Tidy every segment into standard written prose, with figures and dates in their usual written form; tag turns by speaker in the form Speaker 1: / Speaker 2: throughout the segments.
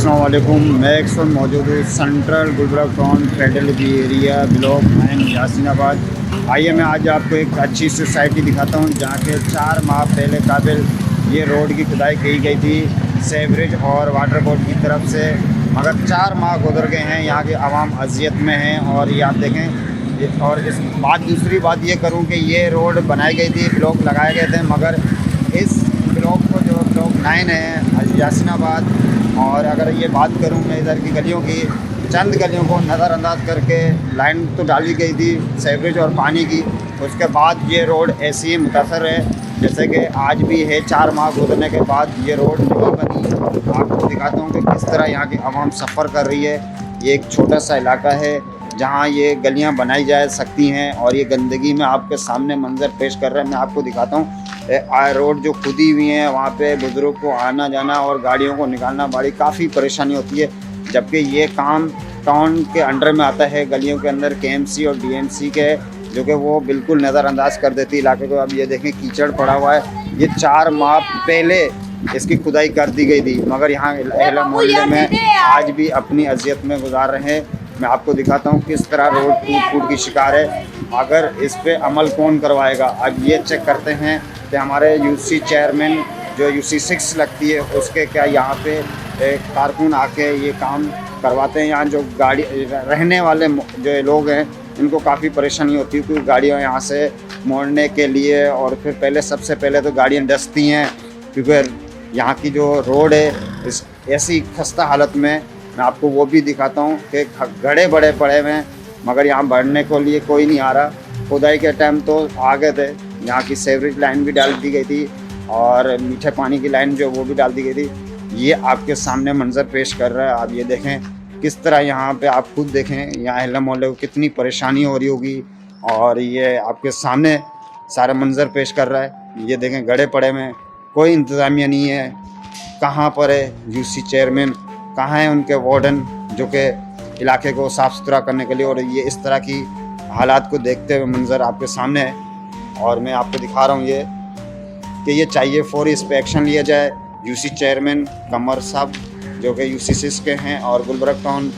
Speaker 1: अस्सलाम वालेकुम। मैं इस वक्त मौजूद हूँ सेंट्रल गुलबर्ग टाउन फेडरल की एरिया ब्लॉक 9 यासीनाबाद। आइए मैं आज आपको एक अच्छी सोसाइटी दिखाता हूँ जहाँ के 4 माह पहले काबिल ये रोड की खुदाई की गई थी सेवरेज और वाटर बोर्ड की तरफ से, मगर 4 माह गुजर गए हैं। यहाँ की आवाम अजियत में है और ये आप देखें। और इस दूसरी बात ये करूँ कि ये रोड बनाई गई थी, ब्लॉक लगाए गए थे, मगर इस ब्लॉक को जो ब्लॉक 9 है यासीनाबाद, और अगर ये बात करूँ मैं इधर की गलियों की, चंद गलियों को नज़रअंदाज करके लाइन तो डाली गई थी सेवरेज और पानी की। उसके बाद ये रोड ऐसी ही मुतासर है जैसे कि आज भी है। 4 माह गुजरने के बाद ये रोड नहीं बनी। आपको दिखाता हूँ कि किस तरह यहाँ की आवाम सफ़र कर रही है। ये एक छोटा सा इलाका है जहाँ ये गलियाँ बनाई जा सकती हैं और ये गंदगी में आपके सामने मंजर पेश कर रहा है। मैं आपको दिखाता हूँ रोड जो खुदी हुई है, वहाँ पे बुज़ुर्ग को आना जाना और गाड़ियों को निकालना बड़ी काफ़ी परेशानी होती है, जबकि ये काम टाउन के अंडर में आता है। गलियों के अंदर केएमसी और डीएमसी के जो कि वो बिल्कुल नज़रअंदाज कर देती इलाके को। अब ये देखें कीचड़ पड़ा हुआ है। ये 4 माह पहले इसकी खुदाई कर दी गई थी, मगर यहाँ अहला मोहल्ले में आज भी अपनी अजियत में गुजार रहे हैं। मैं आपको दिखाता हूँ किस तरह रोड टूट फूट की शिकार है। अगर इस पे अमल कौन करवाएगा, अब ये चेक करते हैं कि हमारे यूसी चेयरमैन जो यूसी 6 लगती है उसके क्या यहाँ पे कारकुन आके ये काम करवाते हैं। यहाँ जो गाड़ी रहने वाले जो लोग हैं इनको काफ़ी परेशानी होती है, क्योंकि गाड़ियाँ यहाँ से मोड़ने के लिए, और फिर सबसे पहले तो गाड़ियाँ डसती हैं, क्योंकि यहाँ की जो रोड है इस ऐसी खस्ता हालत में। मैं आपको वो भी दिखाता हूँ कि गड्ढे बड़े पड़े हुए हैं, मगर यहाँ बढ़ने को लिए कोई नहीं आ रहा। खुदाई के टाइम तो आ गए थे, यहाँ की सेवरेज लाइन भी डाल दी गई थी और मीठे पानी की लाइन जो वो भी डाल दी गई थी। ये आपके सामने मंजर पेश कर रहा है। आप ये देखें किस तरह यहाँ पे, आप खुद देखें यहाँ अहले मोहल्ले को कितनी परेशानी हो रही होगी, और ये आपके सामने सारा मंजर पेश कर रहा है। ये देखें गड्ढे पड़े में, कोई इंतज़ामिया नहीं है। कहाँ पर है यूसी चेयरमैन, कहाँ है उनके वार्डन जो कि इलाके को साफ़ सुथरा करने के लिए। और ये इस तरह की हालात को देखते हुए मंजर आपके सामने है, और मैं आपको दिखा रहा हूँ ये कि ये चाहिए फौरी इस पर एक्शन लिया जाए। यूसी चेयरमैन कमर साहब जो कि यूसी 6 के हैं, और गुलबर्ग टाउन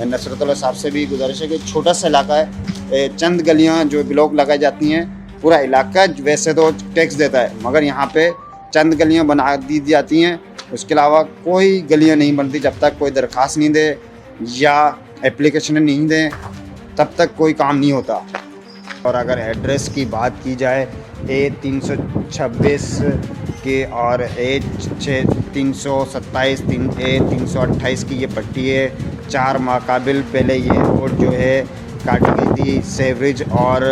Speaker 1: नसरतुल्लाह साहब से भी गुजारिश है कि छोटा सा इलाका है, चंद गलियाँ जो ब्लॉक लगाई जाती हैं, पूरा इलाका वैसे तो टैक्स देता है, मगर यहाँ पे चंद गलियाँ बना दी जाती हैं। उसके अलावा कोई गलियाँ नहीं बनती जब तक कोई दरख्वास्त नहीं दे या एप्लीकेशन नहीं दें, तब तक कोई काम नहीं होता। और अगर एड्रेस की बात की जाए A326 के और A327 A328 की ये पट्टी है। 4 माह काबिल पहले ये रोड जो है काटी गई थी सेवरेज और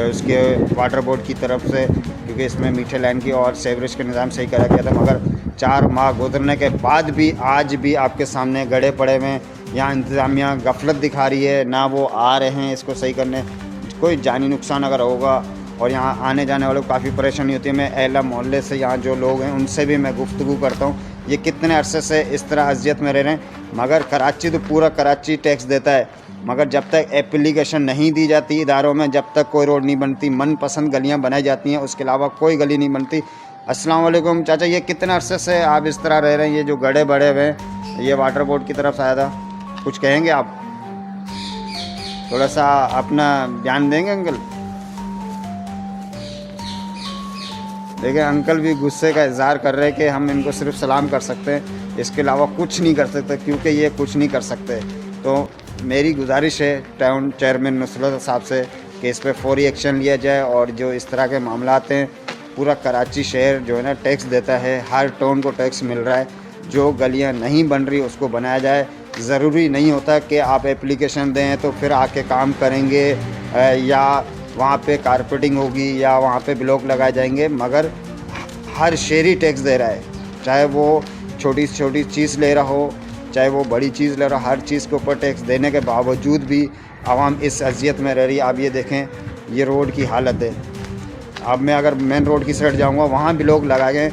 Speaker 1: उसके वाटर बोर्ड की तरफ से, क्योंकि इसमें मीठे लाइन की और सेवरेज का निज़ाम सही करा गया था। मगर 4 माह गुजरने के बाद भी आज भी आपके सामने गड्ढे पड़े हुए हैं। यहाँ इंतज़ामिया गफलत दिखा रही है, ना वो आ रहे हैं इसको सही करने। कोई जानी नुकसान अगर होगा और यहाँ आने जाने वालों को काफ़ी परेशानी होती है। मैं अहला मोहल्ले से यहाँ जो लोग हैं उनसे भी मैं गुफ्तगू करता हूँ, ये कितने अरसे से इस तरह अजियत में रह रहे हैं। मगर कराची तो पूरा कराची टैक्स देता है, मगर जब तक एप्लीकेशन नहीं दी जाती इदारों में, जब तक कोई रोड नहीं बनती, मनपसंद गलियाँ बनाई जाती हैं, उसके अलावा कोई गली नहीं बनती। अस्सलाम वालेकुम चाचा, ये कितने अरसे से आप इस तरह रह रहे हैं? ये जो गड्ढे बड़े हुए हैं, ये वाटर बोर्ड की तरफ से आया था, कुछ कहेंगे आप? थोड़ा सा अपना बयान देंगे अंकल? देखिए अंकल भी गुस्से का इजहार कर रहे हैं कि हम इनको सिर्फ सलाम कर सकते हैं, इसके अलावा कुछ नहीं कर सकते, क्योंकि ये कुछ नहीं कर सकते। तो मेरी गुजारिश है टाउन चेयरमैन नुसरत साहब से कि इस पर फौरी एक्शन लिया जाए, और जो इस तरह के मामलात हैं, पूरा कराची शहर जो है ना टैक्स देता है, हर टाउन को टैक्स मिल रहा है। जो गलियां नहीं बन रही उसको बनाया जाए। ज़रूरी नहीं होता कि आप एप्लीकेशन दें तो फिर आके काम करेंगे, या वहाँ पे कारपेटिंग होगी या वहाँ पे ब्लॉक लगाए जाएंगे, मगर हर शहरी टैक्स दे रहा है, चाहे वो छोटी से छोटी चीज़ ले रहा हो, चाहे वो बड़ी चीज़ ले रहा हो, हर चीज़ के ऊपर टैक्स देने के बावजूद भी आवाम इस अजियत में रह रही है। आप ये देखें ये रोड की हालत है। अब मैं अगर मेन रोड की साइड जाऊँगा, वहाँ भी लोग लगाए गए,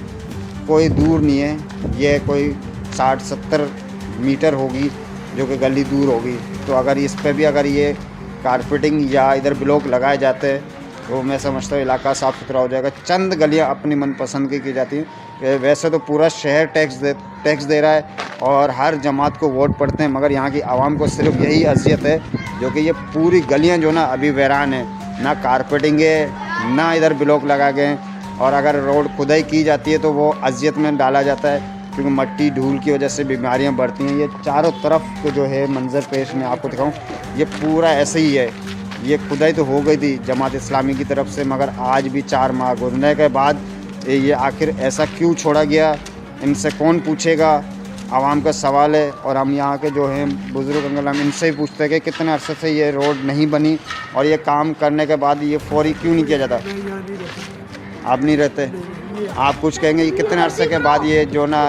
Speaker 1: कोई दूर नहीं है, ये कोई 60-70 मीटर होगी जो कि गली दूर होगी। तो अगर इस पर भी अगर ये कारपेटिंग या इधर ब्लॉक लगाए जाते तो मैं समझता हूँ इलाका साफ़ सुथरा हो जाएगा। चंद गलियाँ अपनी मनपसंद की जाती हैं। वैसे तो पूरा शहर टैक्स दे रहा है और हर जमात को वोट पड़ते हैं, मगर यहाँ की आवाम को सिर्फ यही अजियत है जो कि ये पूरी गलियाँ जो ना अभी वीरान है, ना कारपेटिंग है ना इधर ब्लॉक लगा गए हैं। और अगर रोड खुदाई की जाती है तो वो अजियत में डाला जाता है, क्योंकि मट्टी धूल की वजह से बीमारियां बढ़ती हैं। ये चारों तरफ को जो है मंजर पेश मैं आपको दिखाऊं, ये पूरा ऐसे ही है। ये खुदाई तो हो गई थी जमात इस्लामी की तरफ से, मगर आज भी 4 माह गुजरने के बाद ये आखिर ऐसा क्यों छोड़ा गया, इनसे कौन पूछेगा, आवाम का सवाल है। और हम यहाँ के जो हैं बुज़ुर्ग अंकल, हम इनसे ही पूछते हैं कि कितने अरसे से ये रोड नहीं बनी और ये काम करने के बाद ये फौरी क्यों नहीं किया जाता। आप नहीं रहते, आप कुछ कहेंगे ये कितने अरसे के बाद ये जो ना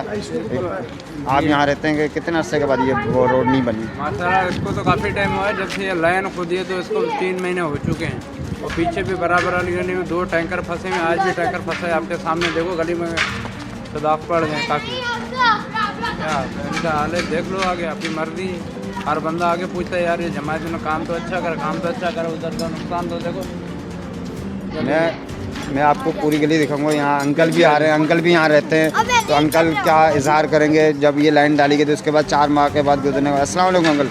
Speaker 1: आप यहाँ रहते हैं कि कितने अरसे के बाद ये वो रोड नहीं बनी।
Speaker 2: माशाल्लाह इसको तो काफ़ी टाइम हुआ है, जब से ये लाइन खुदी है तो इसको 3 महीने हो चुके हैं। और पीछे भी बराबर वाली गली में 2 टैंकर फंसे हैं, आज भी टैंकर फंसा है। आपके सामने देखो गली में सदाफ पड़ गए काफ़ी। क्या इनका हाल है देख लो, आगे आपकी मर्जी है। हर बंदा आगे पूछता है यार ये जमात ने काम तो अच्छा कर, उधर का नुकसान तो देखो।
Speaker 1: मैं आपको पूरी गली दिखाऊंगा। यहाँ अंकल भी आ रहे हैं, अंकल भी यहाँ रहते हैं, तो अंकल क्या इजहार करेंगे जब ये लाइन डाली गई तो उसके बाद 4 माह के बाद गुजरने का। अस्सलाम वालेकुम अंकल।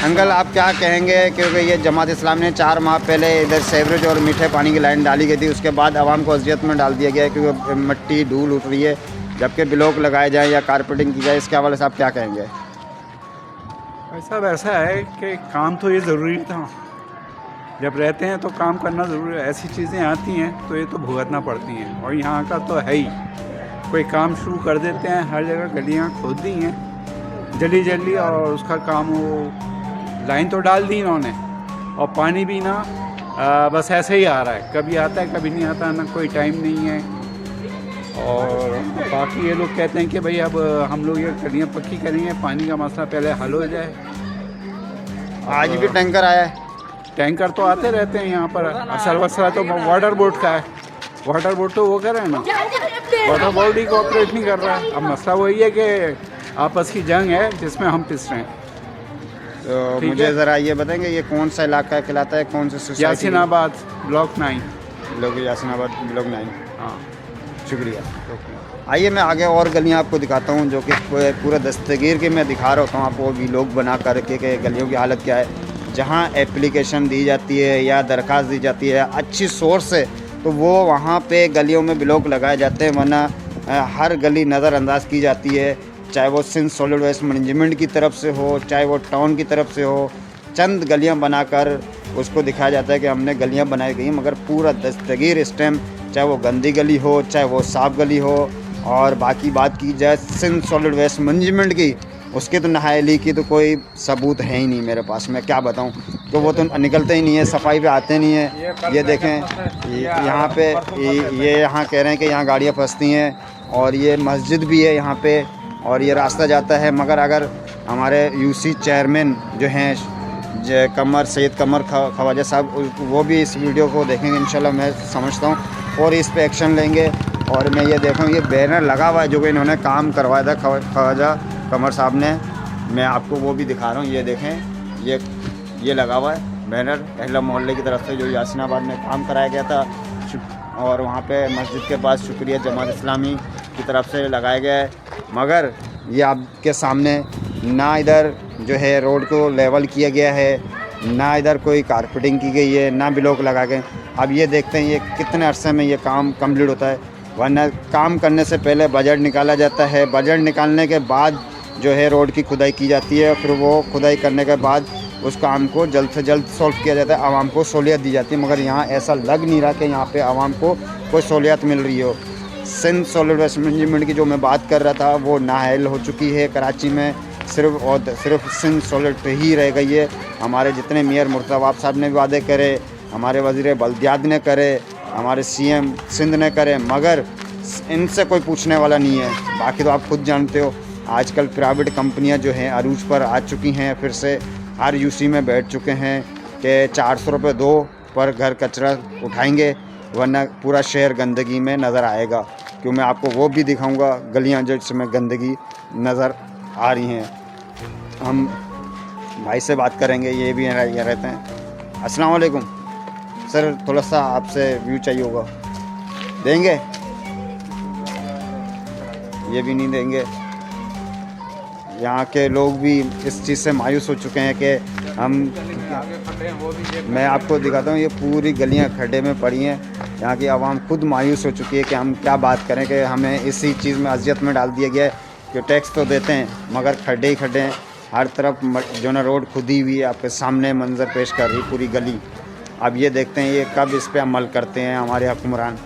Speaker 1: अंकल आप क्या कहेंगे, क्योंकि ये जमात इस्लामी ने 4 माह पहले इधर सेवरेज और मीठे पानी की लाइन डाली गई थी, उसके बाद आवाम को अजियत में डाल दिया गया है क्योंकि मिट्टी धूल उठ रही है, जबकि ब्लॉक लगाए जाए या कारपेटिंग की जाए, इसके हवाले से आप क्या कहेंगे।
Speaker 3: ऐसा वैसा है कि काम तो ये ज़रूरी था, जब रहते हैं तो काम करना ज़रूरी है। ऐसी चीज़ें आती हैं तो ये तो भुगतना पड़ती हैं, और यहाँ का तो है ही, कोई काम शुरू कर देते हैं, हर जगह गलियाँ खोद दी हैं जल्दी और उसका काम वो लाइन तो डाल दी इन्होंने, और पानी भी ना बस ऐसे ही आ रहा है, कभी आता है कभी नहीं आता, ना कोई टाइम नहीं है। और बाकी ये लोग कहते हैं कि भाई अब हम लोग ये गलियाँ पक्की करेंगे, पानी का मसला पहले हल हो जाए।
Speaker 1: आज भी टैंकर आया है,
Speaker 3: टैंकर तो आते रहते हैं यहाँ पर। असल मसला तो वाटर बोर्ड का है, वाटर बोर्ड तो वो कर रहे हैं ना, वाटर बोर्ड ही कोऑपरेट नहीं कर रहा है। अब मसला वही है कि आपस की जंग है जिसमें हम पिस रहे हैं।
Speaker 1: तो मुझे ज़रा ये बताएंगे ये कौन सा इलाका कहलाता है, कौन सा सोसाइटी।
Speaker 3: यासीनाबाद ब्लॉक 9।
Speaker 1: लोग यासीनाबाद ब्लॉक 9।
Speaker 3: हाँ
Speaker 1: शुक्रिया। आइए मैं आगे और गलियां आपको दिखाता हूं, जो कि पूरा दस्तगीर के मैं दिखा रहा होता हूं आपको व्लॉग बना करके कि गलियों की हालत क्या है। जहां एप्लीकेशन दी जाती है या दरख्वास्त दी जाती है अच्छी सोर्स से, तो वो वहां पे गलियों में ब्लॉक लगाए जाते हैं, वरना हर गली नज़रअंदाज की जाती है, चाहे वो सिंध सॉलिड वेस्ट मैनेजमेंट की तरफ से हो, चाहे वो टाउन की तरफ से हो। चंद गलियां बनाकर उसको दिखाया जाता है कि हमने गलियां बनाई गई, मगर पूरा दस्तगीर इस टाइम, चाहे वो गंदी गली हो चाहे वो साफ गली हो। और बाकी बात की जाए सिंध सॉलिड वेस्ट मैनेजमेंट की, उसके तो नहायली की तो कोई सबूत है ही नहीं मेरे पास, मैं क्या बताऊं, तो वो तो निकलते ही नहीं है, सफाई पे आते नहीं है। ये देखें यहाँ पे ये यहाँ कह रहे हैं कि यहाँ गाड़ियाँ फंसती हैं, और ये मस्जिद भी है यहाँ पे, और ये रास्ता जाता है। मगर अगर हमारे यूसी चेयरमैन जो हैं सैयद कमर ख्वाजा साहब, वो भी इस वीडियो को देखेंगे इंशाल्लाह, मैं समझता हूँ, और इस पे एक्शन लेंगे। और मैं ये देखूँ ये बैनर लगा हुआ है जो कि इन्होंने काम करवाया था ख्वाजा कमर साहब ने, मैं आपको वो भी दिखा रहा हूँ। ये देखें ये लगा हुआ है बैनर अहला मोहल्ले की तरफ से, जो यासीनाबाद में काम कराया गया था, और वहाँ पे मस्जिद के पास शुक्रिया जमात इस्लामी की तरफ से लगाया गया है। मगर ये आपके सामने ना इधर जो है रोड को लेवल किया गया है, ना इधर कोई कारपेटिंग की गई है, ना ब्लॉक लगा गए। अब ये देखते हैं ये कितने अरसे में ये काम कंप्लीट होता है, वरना काम करने से पहले बजट निकाला जाता है, बजट निकालने के बाद जो है रोड की खुदाई की जाती है, फिर वो खुदाई करने के बाद उस काम को जल्द से जल्द सॉल्व किया जाता है, आवाम को सहूलियत दी जाती है। मगर यहाँ ऐसा लग नहीं रहा कि यहाँ पे आवाम को कोई सहूलियत मिल रही हो। सिंध सॉलिड वेस्ट मैनेजमेंट की जो मैं बात कर रहा था वो नाअहल हो चुकी है कराची में, सिर्फ सिंध सॉलिड पे ही रह गई है। हमारे जितने मेयर मुर्तज़ा साहब ने वादे करे, हमारे वज़ीर बल्दियात ने करे, हमारे CM सिंध ने करे, मगर इनसे कोई पूछने वाला नहीं है। बाकी तो आप खुद जानते हो आजकल प्राइवेट कंपनियां जो हैं अरूज पर आ चुकी हैं, फिर से हर UC में बैठ चुके हैं कि 400 रुपये दो पर घर कचरा उठाएंगे, वरना पूरा शहर गंदगी में नज़र आएगा। क्यों मैं आपको वो भी दिखाऊंगा गलियां जिसमें गंदगी नज़र आ रही हैं। हम भाई से बात करेंगे, ये भी ये रहते हैं। अस्सलाम वालेकुम सर थोड़ा सा आपसे व्यू चाहिए होगा, देंगे? ये भी नहीं देंगे। यहाँ के लोग भी इस चीज़ से मायूस हो चुके हैं कि हम,
Speaker 2: आगे खड़े हैं वो भी देख।
Speaker 1: मैं आपको दिखाता हूँ, ये पूरी गलियाँ खड्डे में पड़ी हैं। यहाँ की आवाम खुद मायूस हो चुकी है कि हम क्या बात करें कि हमें इसी चीज़ में अजियत में डाल दिया गया है कि टैक्स तो देते हैं मगर खड्डे ही खड्डे हैं हर तरफ। जो ना रोड खुदी हुई है, आपके सामने मंजर पेश कर रही पूरी गली। अब ये देखते हैं ये कब इस पे अमल करते हैं हमारे हुक्मरान।